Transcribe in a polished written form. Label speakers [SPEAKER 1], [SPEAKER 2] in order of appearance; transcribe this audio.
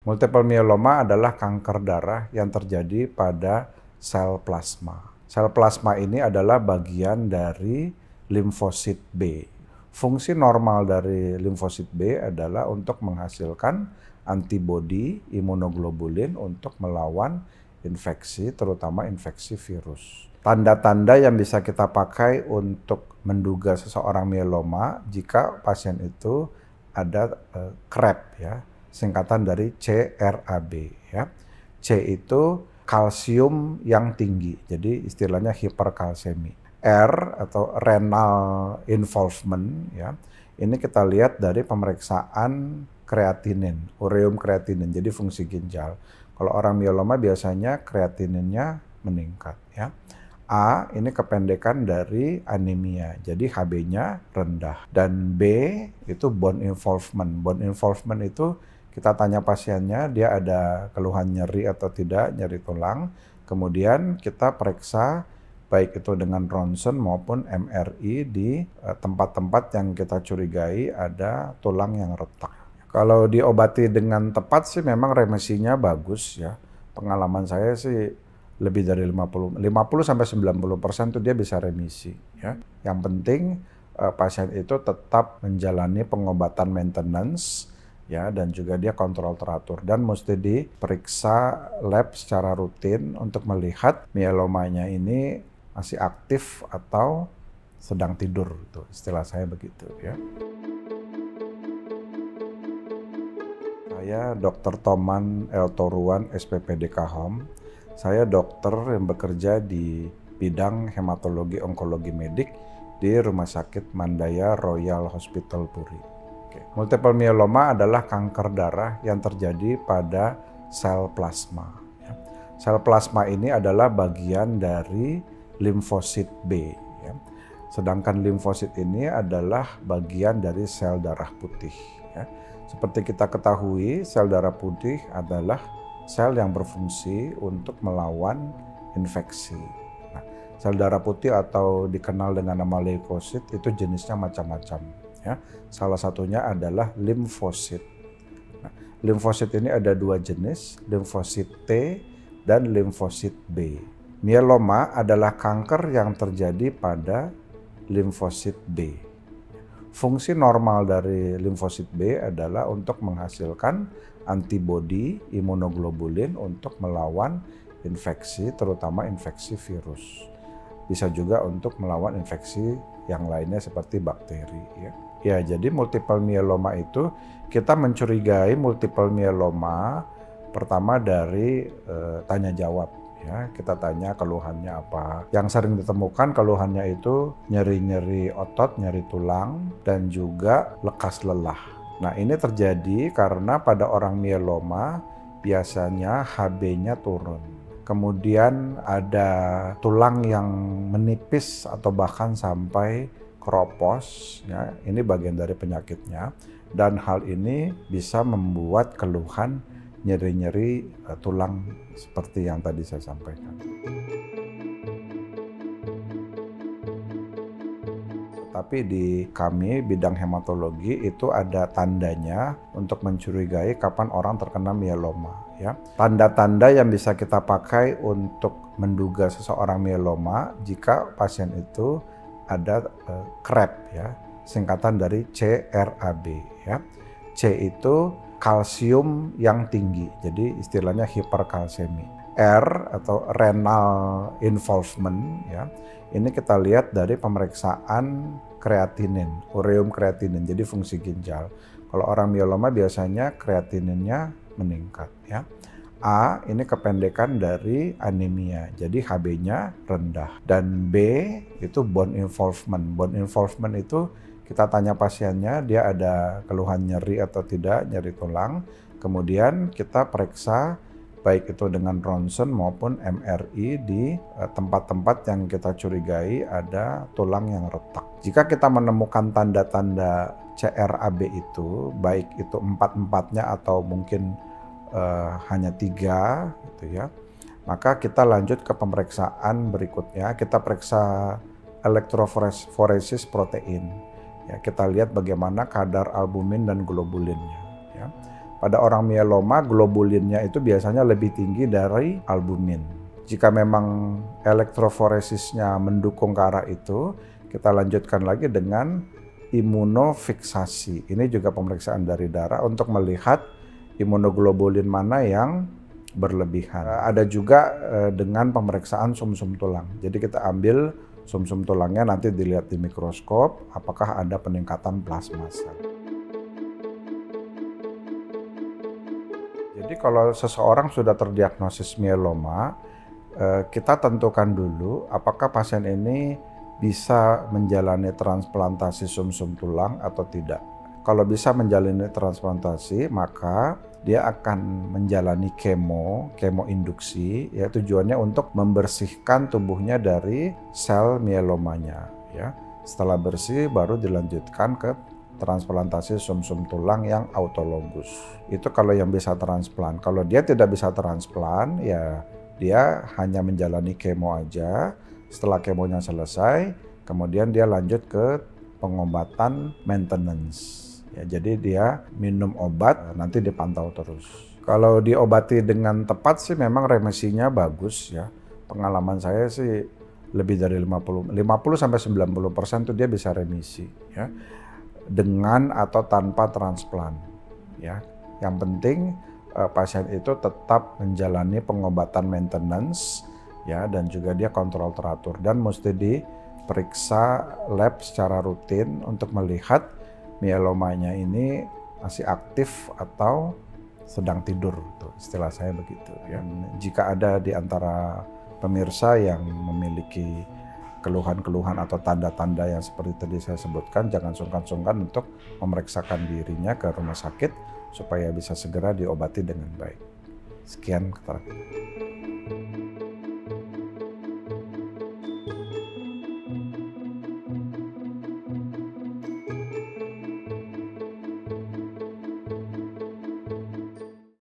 [SPEAKER 1] Multiple myeloma adalah kanker darah yang terjadi pada sel plasma. Sel plasma ini adalah bagian dari limfosit B. Fungsi normal dari limfosit B adalah untuk menghasilkan antibodi imunoglobulin untuk melawan infeksi, terutama infeksi virus. Tanda-tanda yang bisa kita pakai untuk menduga seseorang myeloma jika pasien itu ada CRAB, ya, singkatan dari CRAB, ya. C itu kalsium yang tinggi, jadi istilahnya hiperkalsemi. R atau renal involvement, ya. Ini kita lihat dari pemeriksaan kreatinin, ureum kreatinin, jadi fungsi ginjal. Kalau orang myeloma biasanya kreatininnya meningkat, ya. A ini kependekan dari anemia, jadi Hb-nya rendah. Dan B itu bone involvement. Bone involvement itu kita tanya pasiennya, dia ada keluhan nyeri atau tidak, nyeri tulang. Kemudian kita periksa baik itu dengan ronsen maupun MRI di tempat-tempat yang kita curigai ada tulang yang retak. Kalau diobati dengan tepat sih memang remisinya bagus, ya. Pengalaman saya sih lebih dari 50-90% tuh dia bisa remisi, ya. Yang penting pasien itu tetap menjalani pengobatan maintenance, ya, dan juga dia kontrol teratur dan mesti diperiksa lab secara rutin untuk melihat myelomanya ini masih aktif atau sedang tidur, itu istilah saya begitu, ya. Saya Dr. Toman L. Toruan, SPPD Kahom. Saya dokter yang bekerja di bidang hematologi onkologi medik di Rumah Sakit Mandaya Royal Hospital Puri. Multiple myeloma adalah kanker darah yang terjadi pada sel plasma. Sel plasma ini adalah bagian dari limfosit B. Sedangkan limfosit ini adalah bagian dari sel darah putih. Seperti kita ketahui, sel darah putih adalah sel yang berfungsi untuk melawan infeksi. Nah, sel darah putih atau dikenal dengan nama leukosit itu jenisnya macam-macam, ya. Salah satunya adalah limfosit. Nah, limfosit ini ada dua jenis, limfosit T dan limfosit B. Myeloma adalah kanker yang terjadi pada limfosit B. Fungsi normal dari limfosit B adalah untuk menghasilkan antibodi imunoglobulin untuk melawan infeksi, terutama infeksi virus. Bisa juga untuk melawan infeksi yang lainnya seperti bakteri, ya. Ya, jadi multiple myeloma itu kita mencurigai multiple myeloma pertama dari tanya jawab, ya. Kita tanya keluhannya apa. Yang sering ditemukan keluhannya itu nyeri-nyeri otot, nyeri tulang, dan juga lekas lelah. Nah, ini terjadi karena pada orang myeloma biasanya Hb-nya turun. Kemudian ada tulang yang menipis atau bahkan sampai keropos, ya. Ini bagian dari penyakitnya. Dan hal ini bisa membuat keluhan nyeri-nyeri tulang seperti yang tadi saya sampaikan. Tapi di kami bidang hematologi itu ada tandanya untuk mencurigai kapan orang terkena myeloma, ya. Tanda-tanda yang bisa kita pakai untuk menduga seseorang myeloma jika pasien itu ada CRAB, ya, singkatan dari CRAB, ya. C itu kalsium yang tinggi, jadi istilahnya hiperkalsemi. R atau renal involvement, ya. Ini kita lihat dari pemeriksaan kreatinin, ureum kreatinin, jadi fungsi ginjal. Kalau orang myeloma biasanya kreatininnya meningkat, ya. A ini kependekan dari anemia, jadi Hb-nya rendah. Dan B itu bone involvement. Bone involvement itu kita tanya pasiennya, dia ada keluhan nyeri atau tidak, nyeri tulang. Kemudian kita periksa baik itu dengan ronsen maupun MRI di tempat-tempat yang kita curigai ada tulang yang retak. Jika kita menemukan tanda-tanda CRAB itu, baik itu 4-4-nya atau mungkin hanya 3, gitu ya, maka kita lanjut ke pemeriksaan berikutnya. Kita periksa elektroforesis protein. Ya, kita lihat bagaimana kadar albumin dan globulinnya. Ya. Pada orang mieloma, globulinnya itu biasanya lebih tinggi dari albumin. Jika memang elektroforesisnya mendukung ke arah itu, kita lanjutkan lagi dengan imunofiksasi. Ini juga pemeriksaan dari darah untuk melihat imunoglobulin mana yang berlebihan. Ada juga dengan pemeriksaan sumsum tulang. Jadi kita ambil sumsum tulangnya, nanti dilihat di mikroskop apakah ada peningkatan plasma sel. Jadi kalau seseorang sudah terdiagnosis mieloma, kita tentukan dulu apakah pasien ini bisa menjalani transplantasi sumsum tulang atau tidak. Kalau bisa menjalani transplantasi, maka dia akan menjalani kemo induksi, ya tujuannya untuk membersihkan tubuhnya dari sel mielomanya. Ya, setelah bersih baru dilanjutkan ke transplantasi sumsum tulang yang autologus. Itu kalau yang bisa transplant. Kalau dia tidak bisa transplant, ya dia hanya menjalani kemo aja. Setelah kemonya selesai, kemudian dia lanjut ke pengobatan maintenance. Ya, jadi dia minum obat, nanti dipantau terus. Kalau diobati dengan tepat sih memang remisinya bagus ya. Pengalaman saya sih lebih dari 50-90% tuh dia bisa remisi ya. Dengan atau tanpa transplant ya. Yang penting pasien itu tetap menjalani pengobatan maintenance ya, dan juga dia kontrol teratur, dan mesti diperiksa lab secara rutin untuk melihat mielomanya ini masih aktif atau sedang tidur, tuh istilah saya begitu ya. Jika ada di antara pemirsa yang memiliki keluhan-keluhan atau tanda-tanda yang seperti tadi saya sebutkan, jangan sungkan-sungkan untuk memeriksakan dirinya ke rumah sakit supaya bisa segera diobati dengan baik. Sekian keterangan.